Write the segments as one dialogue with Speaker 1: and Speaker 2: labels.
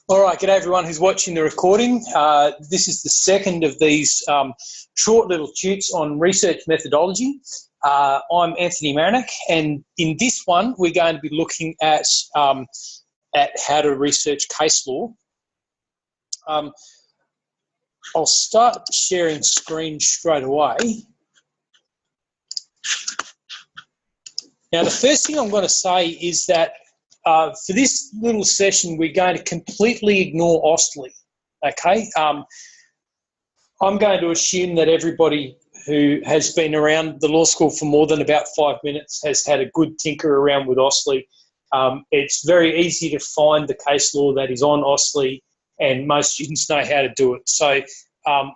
Speaker 1: All right, g'day everyone who's watching the recording. This is the second of these short little tutes on research methodology. I'm Anthony Marinac, and in this one we're going to be looking at how to research case law. I'll start sharing screen straight away. Now, the first thing I'm going to say is that for this little session, we're going to completely ignore Ostly, okay? I'm going to assume that everybody who has been around the law school for more than about 5 minutes has had a good tinker around with Ostly. It's very easy to find the case law that is on Ostly, and most students know how to do it. So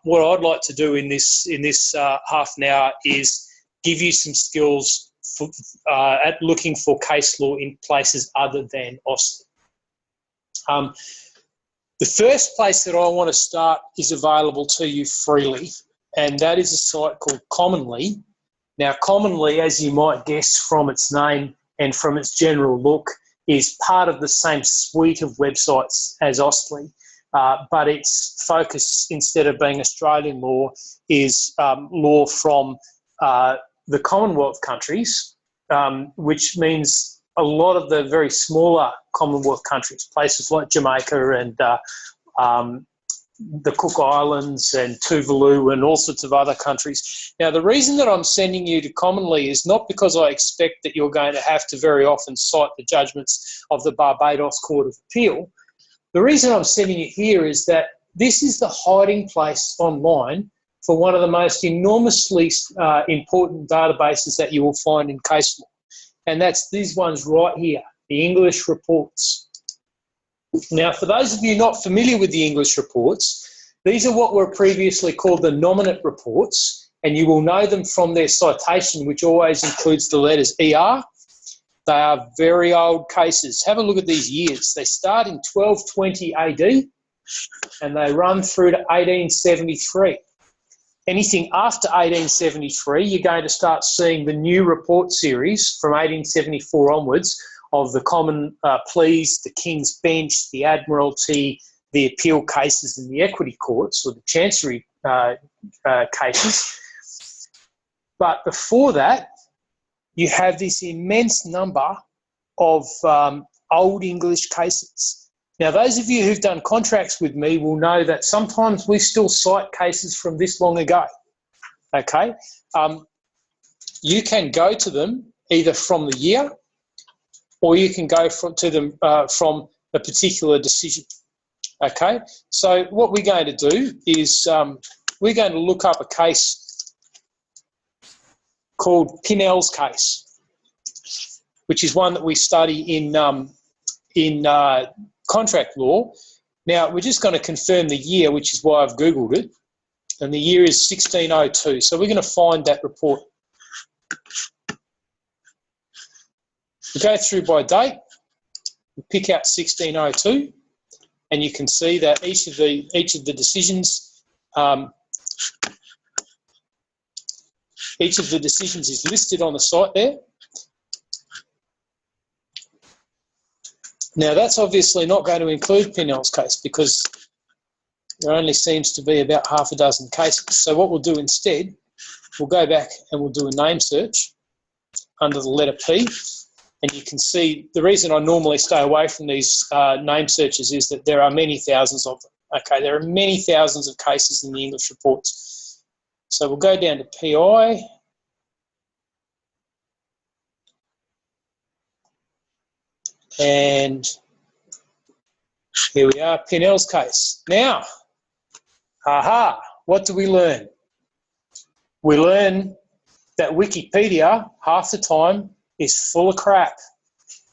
Speaker 1: what I'd like to do in this half an hour is give you some skills at looking for case law in places other than Ostly. The first place that I want to start is available to you freely, and that is a site called Commonly. Now, Commonly, as you might guess from its name and from its general look, is part of the same suite of websites as Ostly, but its focus, instead of being Australian law, is law from the Commonwealth countries, which means a lot of the very smaller Commonwealth countries, places like Jamaica and the Cook Islands and Tuvalu and all sorts of other countries. Now, the reason that I'm sending you to Commonly is not because I expect that you're going to have to very often cite the judgments of the Barbados Court of Appeal. The reason I'm sending it here is that this is the hiding place online for one of the most enormously important databases that you will find in case law. And that's these ones right here, the English reports. Now, for those of you not familiar with the English reports, these are what were previously called the nominate reports, and you will know them from their citation, which always includes the letters ER. They are very old cases. Have a look at these years. They start in 1220 AD and they run through to 1873. Anything after 1873, you're going to start seeing the new report series from 1874 onwards of the common pleas, the King's Bench, the Admiralty, the appeal cases and the equity courts, or the chancery cases. But before that, you have this immense number of old English cases. Now, those of you who've done contracts with me will know that sometimes we still cite cases from this long ago, okay? You can go to them either from the year or you can go to them from a particular decision, okay? So what we're going to do is we're going to look up a case called Pinnell's case, which is one that we study in contract law. Now, we're just going to confirm the year, which is why I've Googled it, and the year is 1602. So we're going to find that report. We go through by date, we pick out 1602, and you can see that each of the decisions is listed on the site there. Now, that's obviously not going to include Pinnell's case because there only seems to be about half a dozen cases. So what we'll do instead, we'll go back and we'll do a name search under the letter P. And you can see the reason I normally stay away from these name searches is that there are many thousands of them. Okay, there are many thousands of cases in the English reports. So we'll go down to PI. And here we are, Pinnell's case. Now, what do we learn? We learn that Wikipedia, half the time, is full of crap.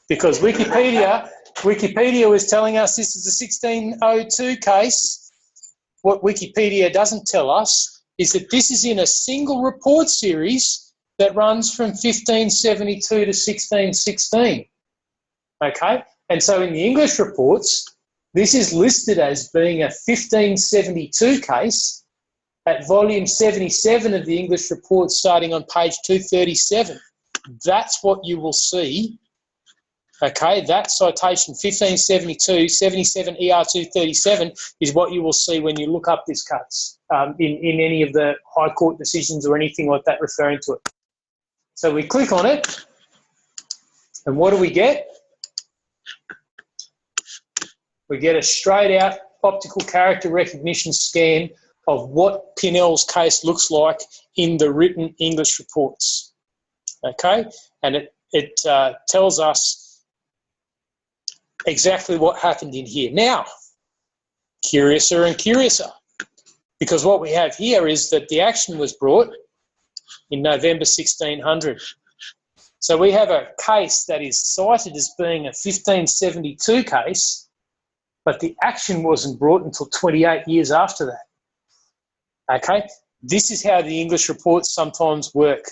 Speaker 1: Because Wikipedia was telling us this is a 1602 case. What Wikipedia doesn't tell us is that this is in a single report series that runs from 1572 to 1616. Okay, and so in the English reports, this is listed as being a 1572 case at volume 77 of the English report starting on page 237. That's what you will see Okay, that citation 1572 77 ER237 is what you will see when you look up this case in any of the High Court decisions or anything like that referring to it. So we click on it, and what do we get? We get a straight out optical character recognition scan of what Pinnell's case looks like in the written English reports. Okay, and it tells us exactly what happened in here. Now, curiouser and curiouser, because what we have here is that the action was brought in November 1600. So we have a case that is cited as being a 1572 case, but the action wasn't brought until 28 years after that. Okay, this is how the English reports sometimes work.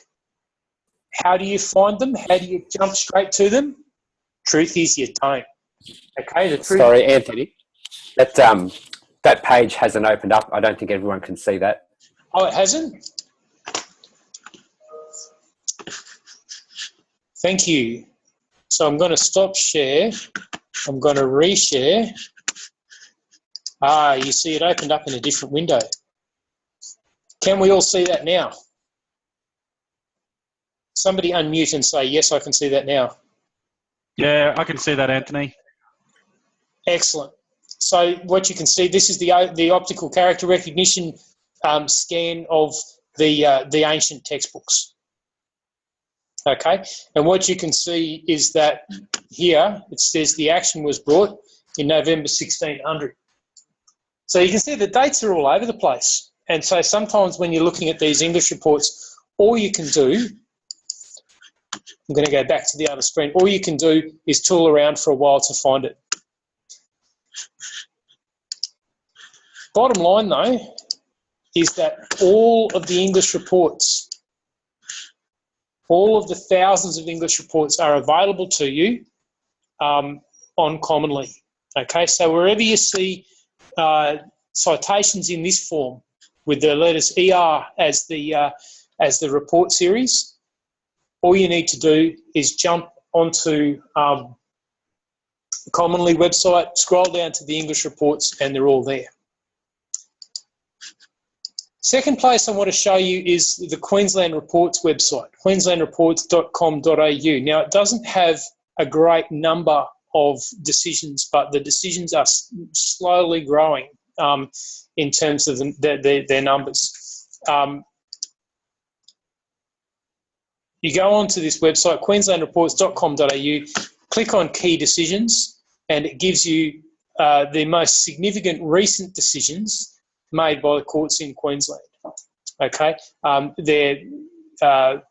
Speaker 1: How do you find them? How do you jump straight to them? Truth is, you don't. Okay, the truth.
Speaker 2: Sorry, Anthony. That page hasn't opened up. I don't think everyone can see that.
Speaker 1: Oh, it hasn't? Thank you. So I'm going to stop share. I'm going to reshare. You see it opened up in a different window. Can we all see that now? Somebody unmute and say, yes, I can see that now.
Speaker 3: Yeah, I can see that, Anthony.
Speaker 1: Excellent. So what you can see, this is the optical character recognition scan of the ancient textbooks. Okay, and what you can see is that here it says the action was brought in November 1600. So you can see the dates are all over the place. And so sometimes when you're looking at these English reports, all you can do, I'm going to go back to the other screen, all you can do is tool around for a while to find it. Bottom line, though, is that all of the English reports, all of the thousands of English reports are available to you on Commonly. Okay, so wherever you see citations in this form with the letters ER as the report series, all you need to do is jump onto the Commonly website, scroll down to the English reports, and they're all there. Second place I want to show you is the Queensland Reports website, queenslandreports.com.au. Now, it doesn't have a great number of decisions, but the decisions are slowly growing in terms of their numbers. You go onto this website, queenslandreports.com.au, click on Key Decisions, and it gives you the most significant recent decisions made by the courts in Queensland. Okay, they're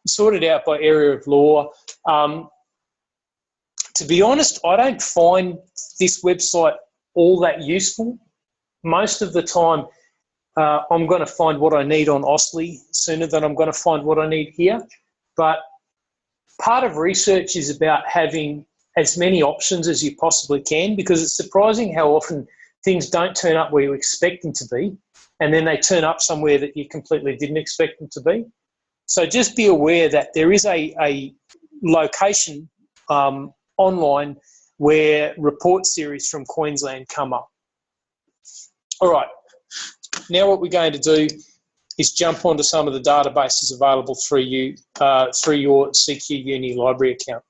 Speaker 1: sorted out by area of law. To be honest, I don't find this website all that useful. Most of the time, I'm going to find what I need on Austlii sooner than I'm going to find what I need here. But part of research is about having as many options as you possibly can, because it's surprising how often things don't turn up where you expect them to be, and then they turn up somewhere that you completely didn't expect them to be. So just be aware that there is a location online where report series from Queensland come up. All right, now what we're going to do is jump onto some of the databases available through your CQ Uni library account.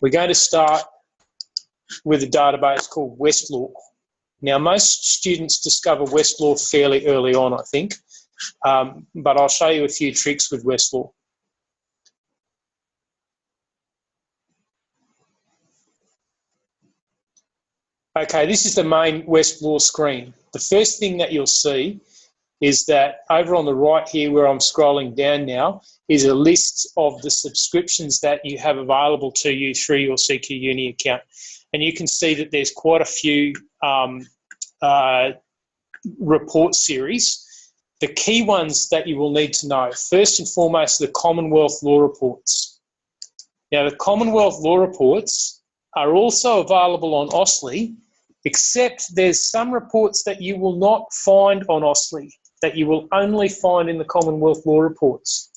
Speaker 1: We're going to start with a database called Westlaw. Now, most students discover Westlaw fairly early on, I think, but I'll show you a few tricks with Westlaw. Okay, this is the main Westlaw screen. The first thing that you'll see is that over on the right here, where I'm scrolling down now, is a list of the subscriptions that you have available to you through your CQ Uni account. And you can see that there's quite a few report series. The key ones that you will need to know, first and foremost, the Commonwealth Law Reports. Now, the Commonwealth Law Reports are also available on Austlii, except there's some reports that you will not find on Austlii, that you will only find in the Commonwealth Law Reports.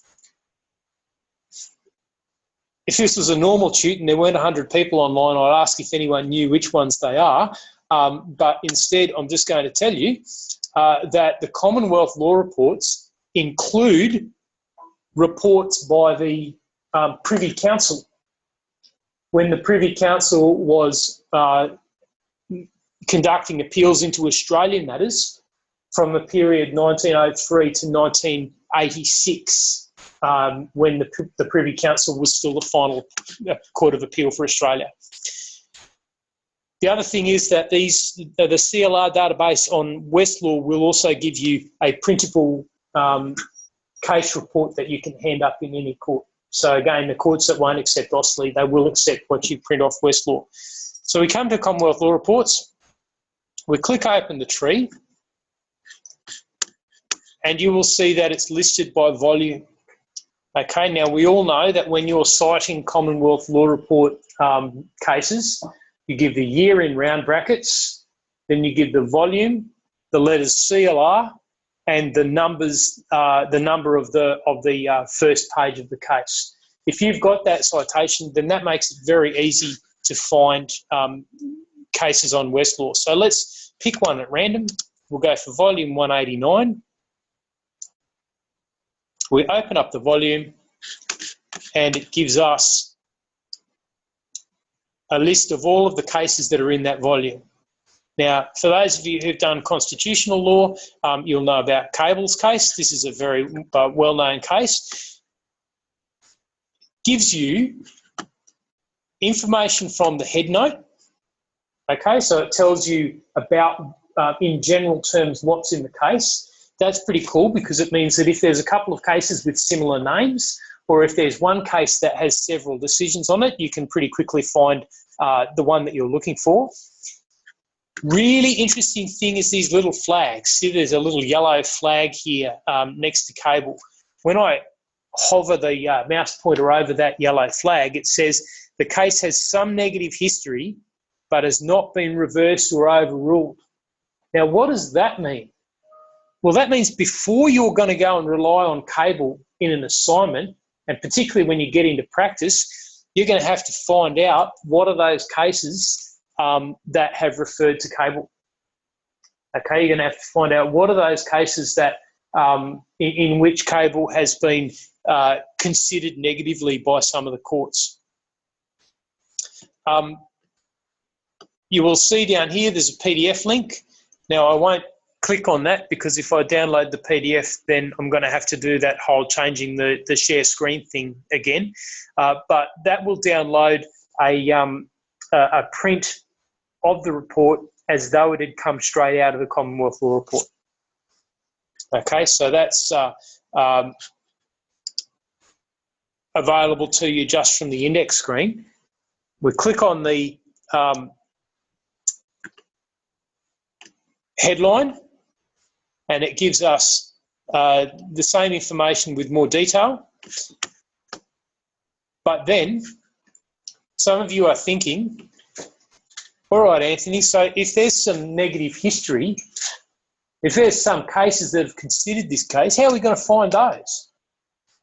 Speaker 1: if this was a normal tute and there weren't 100 people online, I'd ask if anyone knew which ones they are. But instead, I'm just going to tell you that the Commonwealth Law Reports include reports by the Privy Council. When the Privy Council was conducting appeals into Australian matters from the period 1903 to 1986, when the Privy Council was still the final Court of Appeal for Australia. The other thing is that the CLR database on Westlaw will also give you a printable case report that you can hand up in any court. So again, the courts that won't accept Ausley, they will accept what you print off Westlaw. So we come to Commonwealth Law Reports, we click open the tree, and you will see that it's listed by volume. Okay, now we all know that when you're citing Commonwealth Law Report cases, you give the year in round brackets, then you give the volume, the letters CLR, and the numbers, the number of the first page of the case. If you've got that citation, then that makes it very easy to find cases on Westlaw. So let's pick one at random. We'll go for volume 189. We open up the volume and it gives us a list of all of the cases that are in that volume. Now, for those of you who've done constitutional law, you'll know about Cable's case. This is a very well-known case. Gives you information from the head note. Okay, so it tells you about, in general terms, what's in the case. That's pretty cool because it means that if there's a couple of cases with similar names, or if there's one case that has several decisions on it, you can pretty quickly find the one that you're looking for. Really interesting thing is these little flags. See, there's a little yellow flag here next to Cable. When I hover the mouse pointer over that yellow flag, it says the case has some negative history but has not been reversed or overruled. Now, what does that mean? Well, that means before you're going to go and rely on Cable in an assignment, and particularly when you get into practice, you're going to have to find out what are those cases that have referred to Cable. Okay, you're going to have to find out what are those cases that in which Cable has been considered negatively by some of the courts. You will see down here there's a PDF link. Now, I won't click on that because if I download the PDF, then I'm going to have to do that whole changing the share screen thing again. But that will download a print of the report as though it had come straight out of the Commonwealth Law Report. Okay, so that's available to you just from the index screen. We click on the headline and it gives us the same information with more detail. But then some of you are thinking, all right, Anthony, so if there's some negative history, if there's some cases that have considered this case, how are we going to find those?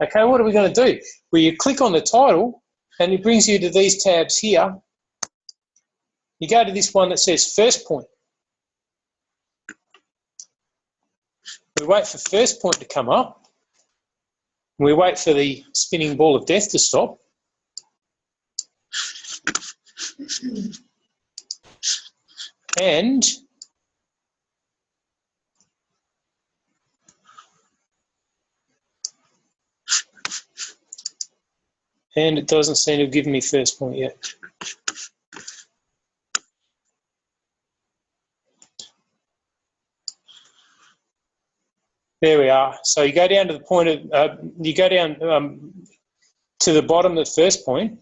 Speaker 1: Okay, what are we going to do? Well, you click on the title and it brings you to these tabs here. You go to this one that says first point. We wait for first point to come up. We wait for the spinning ball of death to stop. And it doesn't seem to have given me first point yet. There we are. So you go down to the point of, you go down to the bottom of the first point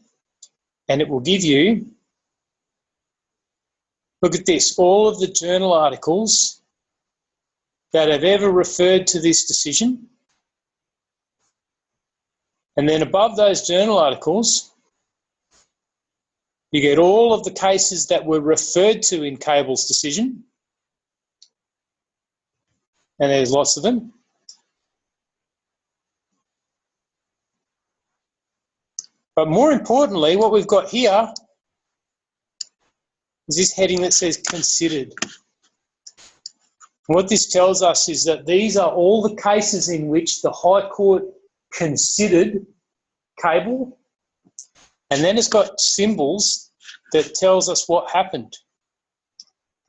Speaker 1: and it will give you, look at this, all of the journal articles that have ever referred to this decision. And then above those journal articles, you get all of the cases that were referred to in Cable's decision. And there's lots of them. But more importantly, what we've got here is this heading that says considered. What this tells us is that these are all the cases in which the High Court considered cable, and then it's got symbols that tells us what happened.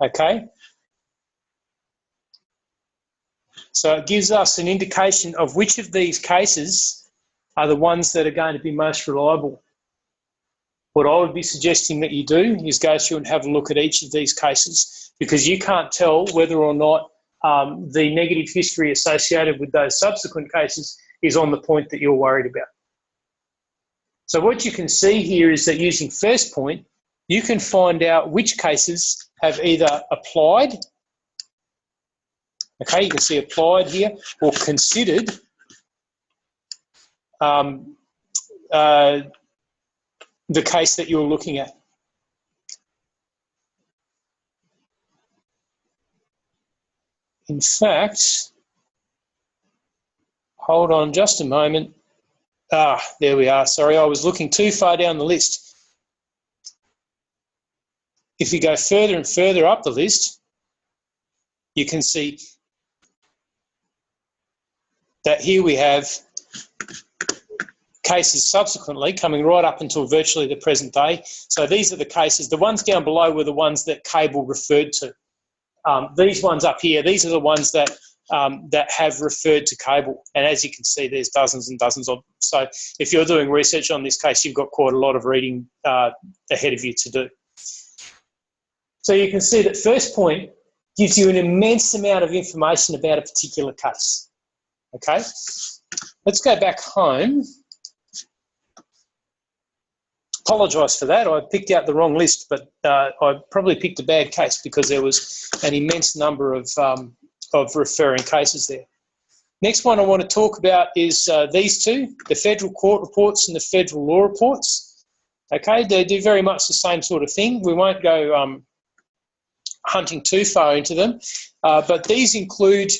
Speaker 1: Okay? So it gives us an indication of which of these cases are the ones that are going to be most reliable. What I would be suggesting that you do is go through and have a look at each of these cases, because you can't tell whether or not the negative history associated with those subsequent cases is on the point that you're worried about. So what you can see here is that using first point, you can find out which cases have either applied, okay, you can see applied here, or considered the case that you're looking at. In fact, hold on just a moment. There we are. Sorry, I was looking too far down the list. If you go further and further up the list, you can see that here we have cases subsequently coming right up until virtually the present day. So these are the cases. The ones down below were the ones that Cable referred to. These ones up here, these are the ones that that have referred to Cable. And as you can see, there's dozens and dozens of them. So if you're doing research on this case, you've got quite a lot of reading ahead of you to do. So you can see that first point gives you an immense amount of information about a particular case. Okay, let's go back home. Apologise for that. I picked out the wrong list, but I probably picked a bad case because there was an immense number of referring cases there. Next one I want to talk about is these two, the federal court reports and the federal law reports. Okay, they do very much the same sort of thing. We won't go hunting too far into them, but these include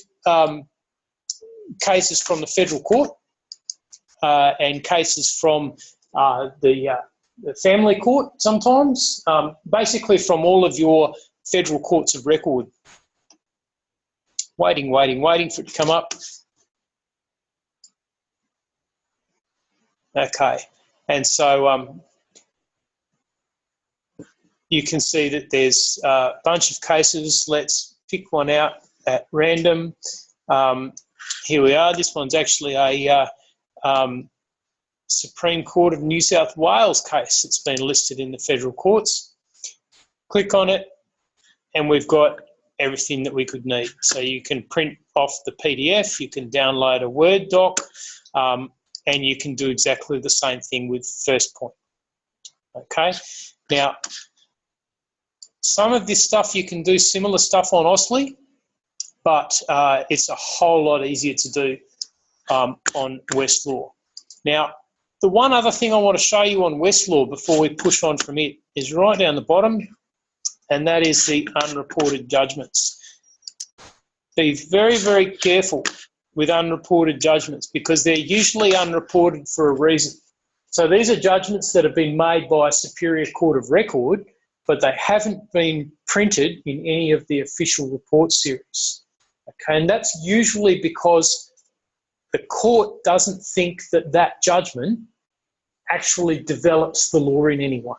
Speaker 1: cases from the federal court and cases from the family court sometimes, basically from all of your federal courts of record. Waiting for it to come up. Okay, and so you can see that there's a bunch of cases. Let's pick one out at random. Here we are. This one's actually a Supreme Court of New South Wales case. It's been listed in the federal courts. Click on it, and we've got everything that we could need. So you can print off the PDF, you can download a Word doc, and you can do exactly the same thing with first point. Okay, now some of this stuff you can do similar stuff on Austlii, but it's a whole lot easier to do on Westlaw. Now, the one other thing I want to show you on Westlaw before we push on from it is right down the bottom, and that is the unreported judgments. Be very, very careful with unreported judgments because they're usually unreported for a reason. So these are judgments that have been made by a superior court of record, but they haven't been printed in any of the official report series. Okay, and that's usually because the court doesn't think that that judgment actually develops the law in any way.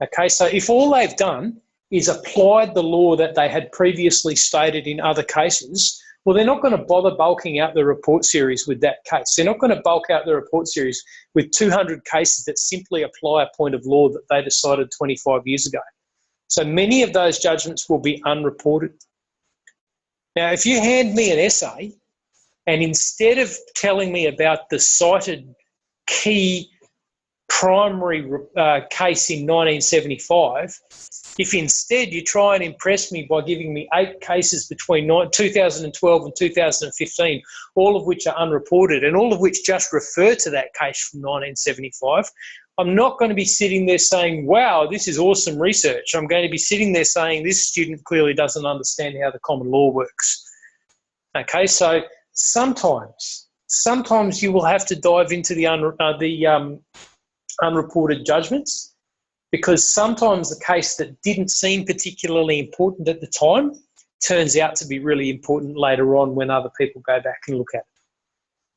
Speaker 1: Okay, so if all they've done is applied the law that they had previously stated in other cases, well, they're not going to bother bulking out the report series with that case. They're not going to bulk out the report series with 200 cases that simply apply a point of law that they decided 25 years ago. So many of those judgments will be unreported. Now, if you hand me an essay and instead of telling me about the cited key primary case in 1975, if instead you try and impress me by giving me 8 cases between 2012 and 2015, all of which are unreported and all of which just refer to that case from 1975, I'm not going to be sitting there saying, wow, this is awesome research. I'm going to be sitting there saying this student clearly doesn't understand how the common law works. Okay, so sometimes you will have to dive into the unreported judgments, because sometimes the case that didn't seem particularly important at the time turns out to be really important later on when other people go back and look at it.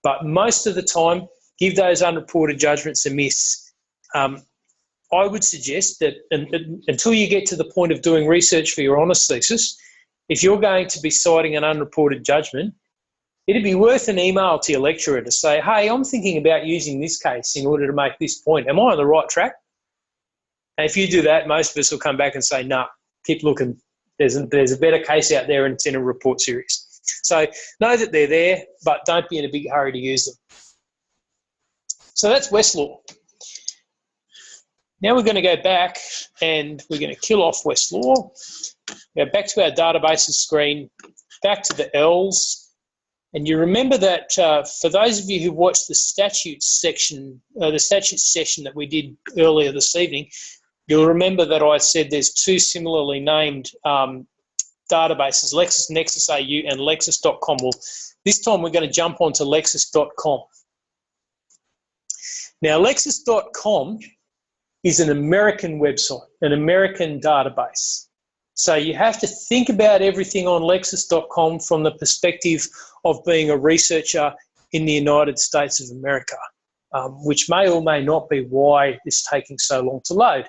Speaker 1: But most of the time, give those unreported judgments a miss. I would suggest that until you get to the point of doing research for your honours thesis, if you're going to be citing an unreported judgment, it'd be worth an email to your lecturer to say, hey, I'm thinking about using this case in order to make this point. Am I on the right track? And if you do that, most of us will come back and say, no, keep looking. There's a better case out there and it's in a report series. So know that they're there, but don't be in a big hurry to use them. So that's Westlaw. Now we're going to go back and we're going to kill off Westlaw. Go back to our databases screen, back to the L's. And you remember that for those of you who watched the statutes section, the statutes session that we did earlier this evening, you'll remember that I said there's two similarly named databases, LexisNexis AU and Lexis.com. Well, this time we're going to jump onto Lexis.com. Now, Lexis.com is an American website, an American database. So you have to think about everything on Lexis.com from the perspective of being a researcher in the United States of America, which may or may not be why it's taking so long to load.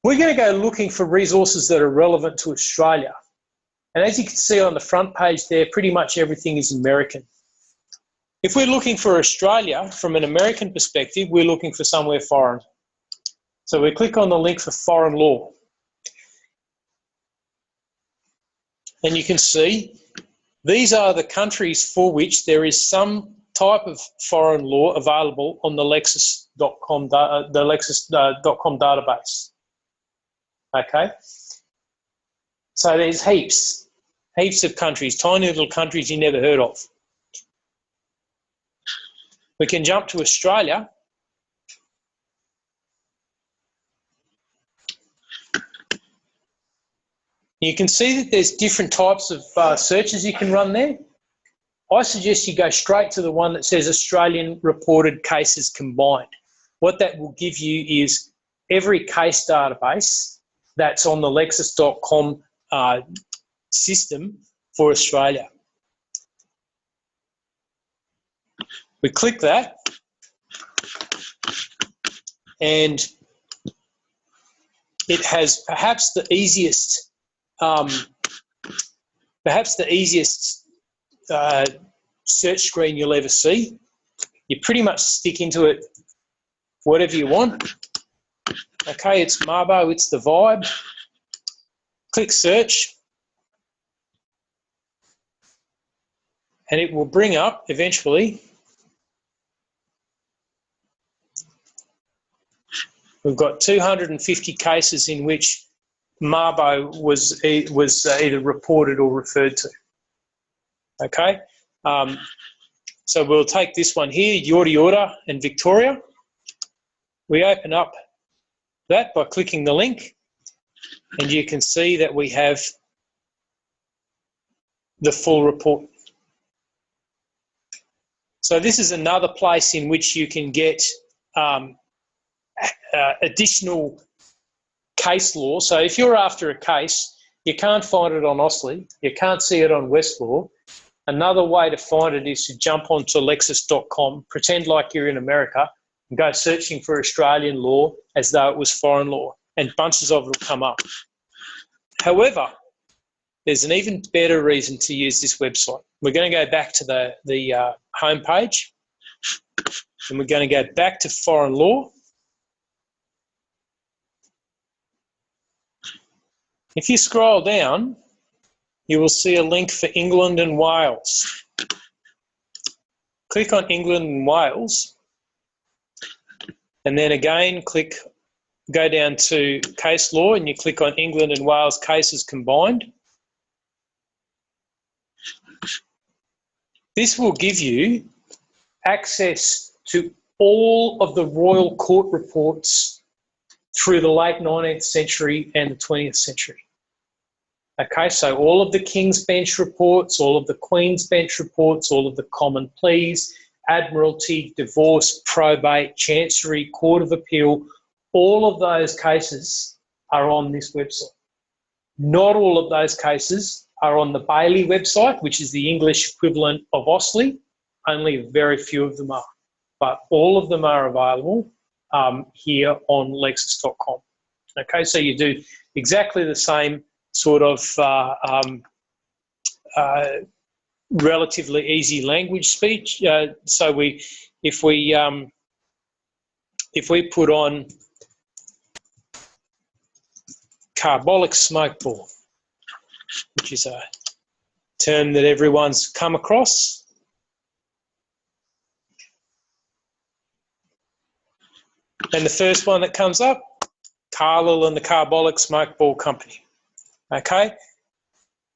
Speaker 1: We're going to go looking for resources that are relevant to Australia. And as you can see on the front page there, pretty much everything is American. If we're looking for Australia from an American perspective, we're looking for somewhere foreign. So we click on the link for foreign law. And you can see these are the countries for which there is some type of foreign law available on the Lexis.com database. Okay? So there's heaps of countries, tiny little countries you never heard of. We can jump to Australia. You can see that there's different types of searches you can run there. I suggest you go straight to the one that says Australian reported cases combined. What that will give you is every case database that's on the Lexis.com system for Australia. We click that and it has perhaps the easiest search screen you'll ever see. You pretty much stick into it whatever you want. Okay, it's Mabo, it's the vibe. Click search. And it will bring up eventually. We've got 250 cases in which Mabo was either reported or referred to. Okay, so we'll take this one here, Yorta and Victoria. We open up that by clicking the link, and you can see that we have the full report. So this is another place in which you can get additional case law. So if you're after a case, you can't find it on Austlii, you can't see it on Westlaw. Another way to find it is to jump onto Lexis.com, pretend like you're in America, and go searching for Australian law as though it was foreign law, and bunches of it will come up. However, there's an even better reason to use this website. We're going to go back to the home page, and we're going to go back to foreign law. If you scroll down, you will see a link for England and Wales. Click on England and Wales, and then again go down to case law, and you click on England and Wales cases combined. This will give you access to all of the royal court reports through the late 19th century and the 20th century. Okay, so all of the King's Bench reports, all of the Queen's Bench reports, all of the common pleas, Admiralty, divorce, probate, chancery, court of appeal, all of those cases are on this website. Not all of those cases are on the Bailey website, which is the English equivalent of OSLI. Only very few of them are, but all of them are available here on Lexis.com. Okay, so you do exactly the same sort of relatively easy language speech. So if we put on carbolic smoke ball, which is a term that everyone's come across. And the first one that comes up, Carlisle and the Carbolic Smoke Ball Company. Okay?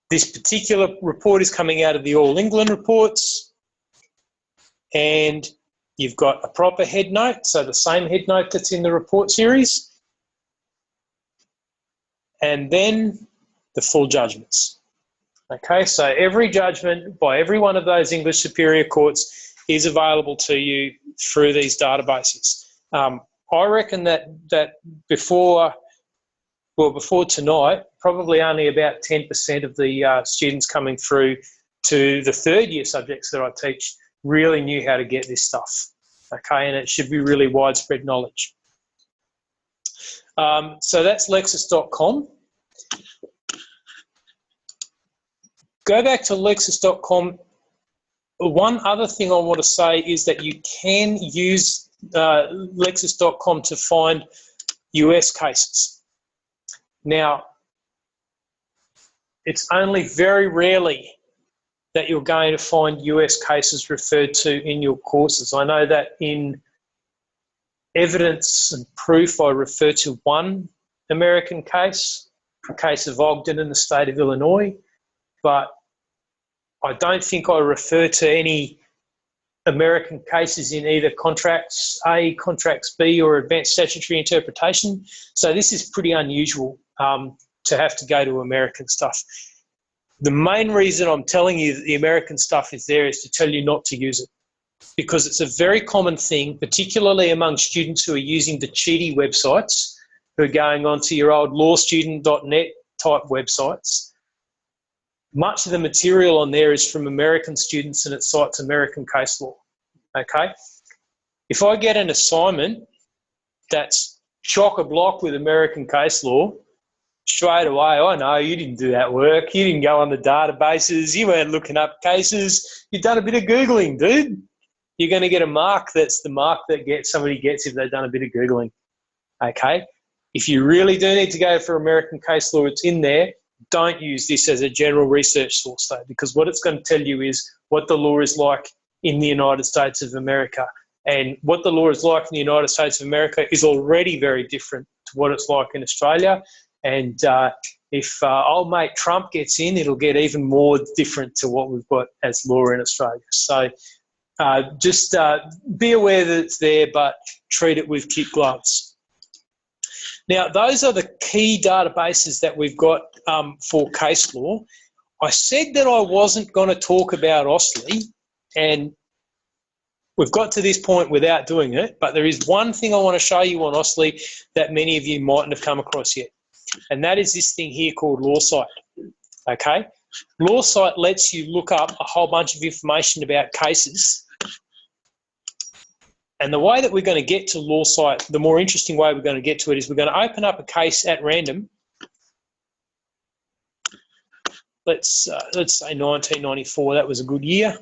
Speaker 1: This particular report is coming out of the All England Reports, and you've got a proper head note, so the same head note that's in the report series, and then the full judgments. Okay, so every judgment by every one of those English Superior Courts is available to you through these databases. I reckon that before tonight, probably only about 10% of the students coming through to the third year subjects that I teach really knew how to get this stuff. Okay, and it should be really widespread knowledge. So that's Lexis.com. Go back to Lexis.com. One other thing I want to say is that you can use Lexis.com to find US cases. Now, it's only very rarely that you're going to find US cases referred to in your courses. I know that in evidence and proof, I refer to one American case, a case of Ogden in the state of Illinois, but I don't think I refer to any American cases in either Contracts A, Contracts B, or Advanced Statutory Interpretation. So this is pretty unusual to have to go to American stuff. The main reason I'm telling you that the American stuff is there is to tell you not to use it, because it's a very common thing, particularly among students who are using the cheaty websites, who are going onto your old lawstudent.net type websites. Much of the material on there is from American students and it cites American case law, okay? If I get an assignment that's chock-a-block with American case law, straight away, I know you didn't do that work, you didn't go on the databases, you weren't looking up cases, you've done a bit of Googling, dude. You're going to get a mark that's the mark that somebody gets if they've done a bit of Googling, okay? If you really do need to go for American case law, it's in there. Don't use this as a general research source though, because what it's going to tell you is what the law is like in the United States of America. And what the law is like in the United States of America is already very different to what it's like in Australia. And if old mate Trump gets in, it'll get even more different to what we've got as law in Australia. So just be aware that it's there, but treat it with kid gloves. Now, those are the key databases that we've got for case law. I said that I wasn't going to talk about OSLI, and we've got to this point without doing it, but there is one thing I want to show you on OSLI that many of you mightn't have come across yet, and that is this thing here called Lawsite, okay? Lawsite lets you look up a whole bunch of information about cases. And the way that we're going to get to Lawsite, the more interesting way we're going to get to it is we're going to open up a case at random. Let's say 1994, that was a good year.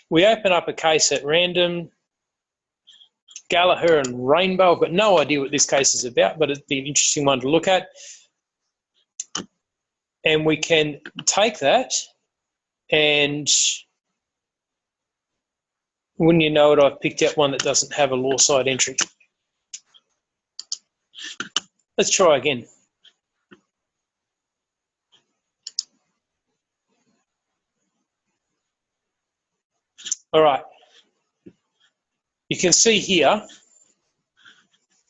Speaker 1: We open up a case at random, Gallagher and Rainbow. I've got no idea what this case is about, but it'd be an interesting one to look at. And we can take that and wouldn't you know it, I've picked out one that doesn't have a Lawsite entry. Let's try again. All right. You can see here,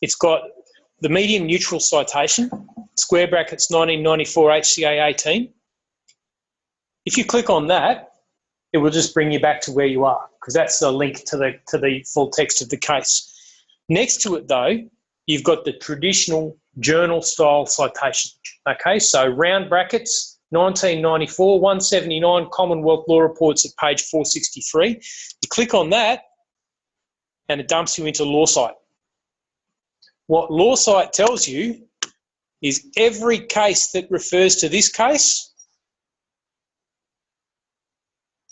Speaker 1: it's got the medium neutral citation, square brackets 1994 HCA 18. If you click on that, it will just bring you back to where you are, because that's the link to the full text of the case. Next to it, though, you've got the traditional journal-style citation. Okay, so round brackets, 1994, 179, Commonwealth Law Reports at page 463. You click on that, and it dumps you into Lawsite. What Lawsite tells you is every case that refers to this case,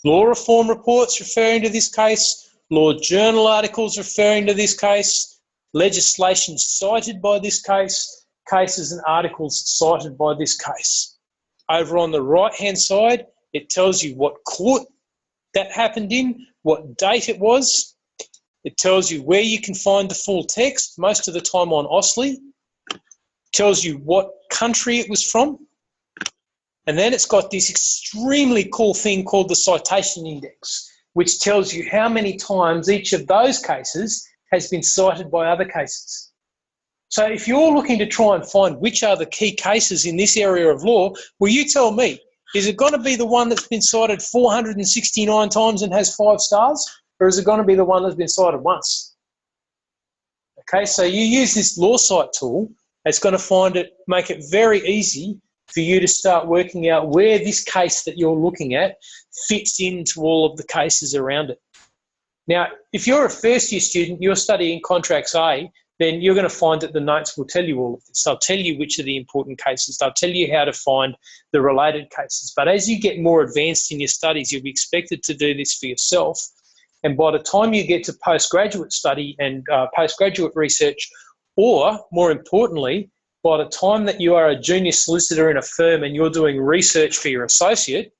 Speaker 1: law reform reports referring to this case, law journal articles referring to this case, legislation cited by this case, cases and articles cited by this case. Over on the right-hand side, it tells you what court that happened in, what date it was. It tells you where you can find the full text, most of the time on Austlii. It tells you what country it was from. And then it's got this extremely cool thing called the citation index, which tells you how many times each of those cases has been cited by other cases. So if you're looking to try and find which are the key cases in this area of law, well, you tell me, is it going to be the one that's been cited 469 times and has 5 stars? Or is it going to be the one that's been cited once? Okay, so you use this Lawsite tool. It's going to make it very easy for you to start working out where this case that you're looking at fits into all of the cases around it. Now, if you're a first-year student, you're studying Contracts A, then you're going to find that the notes will tell you all of this. They'll tell you which are the important cases. They'll tell you how to find the related cases. But as you get more advanced in your studies, you'll be expected to do this for yourself. And by the time you get to postgraduate study and postgraduate research, or more importantly, by the time that you are a junior solicitor in a firm and you're doing research for your associate,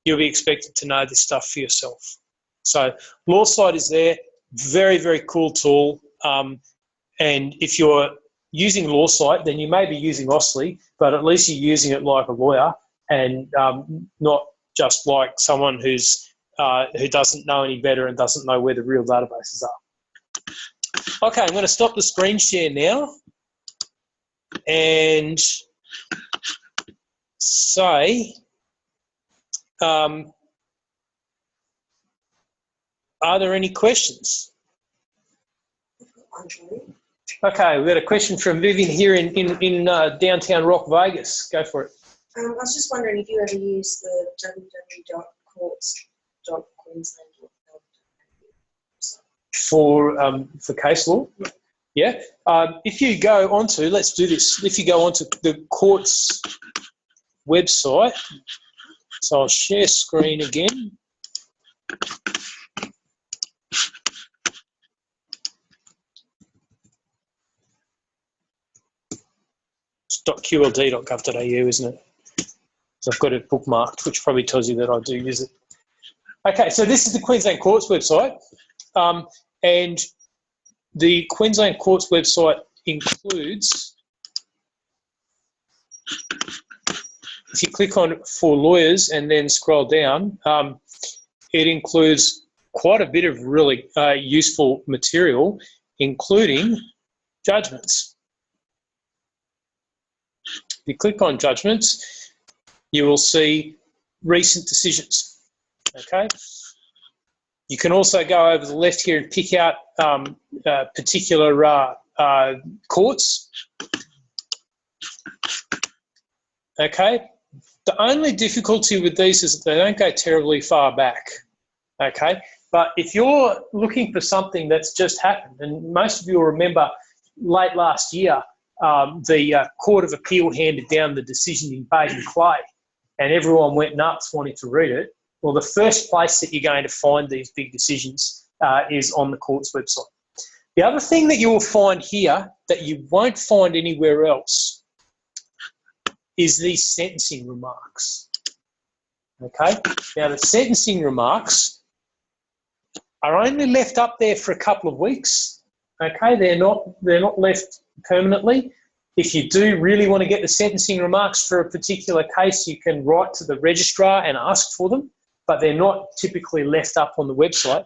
Speaker 1: you'll be expected to know this stuff for yourself. So Lawsite is there, very, very cool tool. And if you're using Lawsite, then you may be using Austlii, but at least you're using it like a lawyer and not just like someone who doesn't know any better and doesn't know where the real databases are. Okay, I'm going to stop the screen share now and say, are there any questions? Okay, we've got a question from Vivian here in downtown Rock Vegas. Go for it.
Speaker 4: I was just wondering if you ever use the
Speaker 1: www.courts.queensland.gov.au for case law? Yeah. If you go onto, let's do this. If you go onto the courts website, so I'll share screen again. It's .qld.gov.au, isn't it? So I've got it bookmarked, which probably tells you that I do use it. Okay, so this is the Queensland Courts website. And the Queensland Courts website includes, if you click on For Lawyers and then scroll down, it includes quite a bit of really useful material, including judgments. If you click on judgments, you will see recent decisions, okay? You can also go over the left here and pick out particular courts, okay? The only difficulty with these is that they don't go terribly far back, okay? But if you're looking for something that's just happened, and most of you will remember late last year, the Court of Appeal handed down the decision in Baden Clay, and everyone went nuts wanting to read it. Well, the first place that you're going to find these big decisions is on the court's website. The other thing that you will find here that you won't find anywhere else is these sentencing remarks. Okay? Now, the sentencing remarks are only left up there for a couple of weeks. Okay? They're not left permanently. If you do really want to get the sentencing remarks for a particular case, you can write to the registrar and ask for them, but they're not typically left up on the website.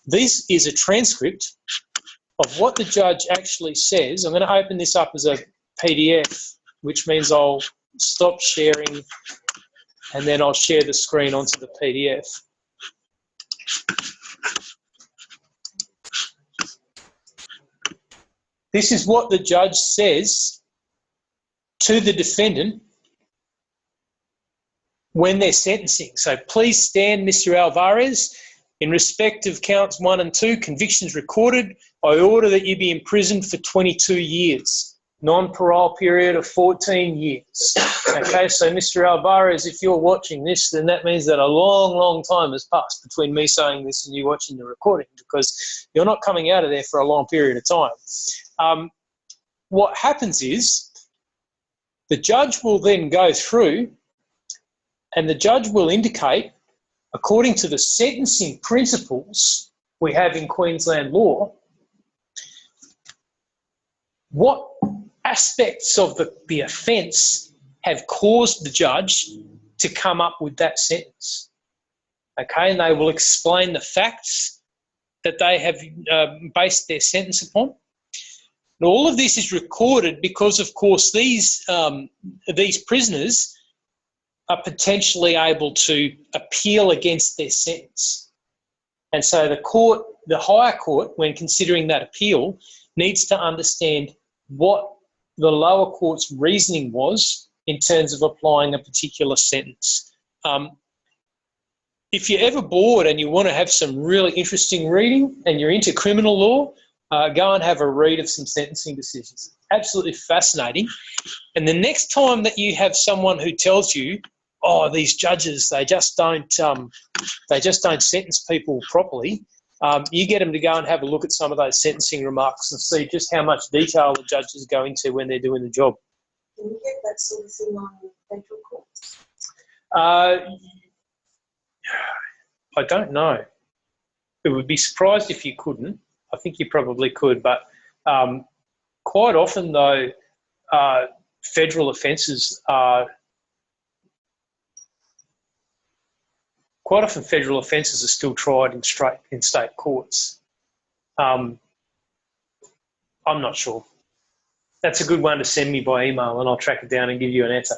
Speaker 1: This is a transcript of what the judge actually says. I'm going to open this up as a PDF, which means I'll stop sharing and then I'll share the screen onto the PDF. This is what the judge says to the defendant when they're sentencing. So please stand, Mr. Alvarez. In respect of counts 1 and 2, convictions recorded, I order that you be imprisoned for 22 years, non-parole period of 14 years. Okay, so Mr. Alvarez, if you're watching this, then that means that a long, long time has passed between me saying this and you watching the recording, because you're not coming out of there for a long period of time. What happens is the judge will then go through and the judge will indicate, according to the sentencing principles we have in Queensland law, what aspects of the offence have caused the judge to come up with that sentence. Okay, and they will explain the facts that they have based their sentence upon. And all of this is recorded because, of course, these prisoners are potentially able to appeal against their sentence. And so the higher court, when considering that appeal, needs to understand what the lower court's reasoning was in terms of applying a particular sentence. If you're ever bored and you want to have some really interesting reading and you're into criminal law, go and have a read of some sentencing decisions. Absolutely fascinating. And the next time that you have someone who tells you, oh, these judges, they just don't sentence people properly, you get them to go and have a look at some of those sentencing remarks and see just how much detail the judges go into when they're doing the job.
Speaker 4: Can you get that sort of thing on federal courts?
Speaker 1: I don't know. It would be surprised if you couldn't. I think you probably could, but quite often though, federal offences are still tried in state courts. I'm not sure. That's a good one to send me by email and I'll track it down and give you an answer.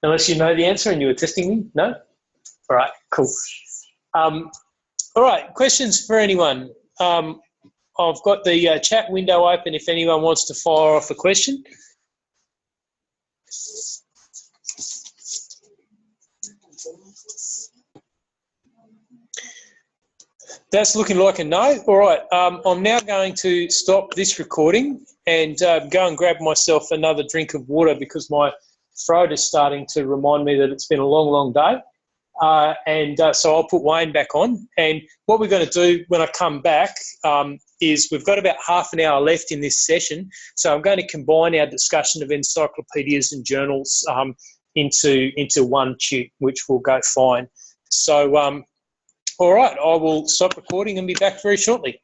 Speaker 1: Unless you know the answer and you were testing me? No? All right, cool. All right, questions for anyone? I've got the chat window open if anyone wants to fire off a question. That's looking like a no. All right, I'm now going to stop this recording and go and grab myself another drink of water because my throat is starting to remind me that it's been a long, long day. So I'll put Wayne back on. And what we're going to do when I come back is we've got about half an hour left in this session. So I'm going to combine our discussion of encyclopedias and journals into one tute, which will go fine. So, all right, I will stop recording and be back very shortly.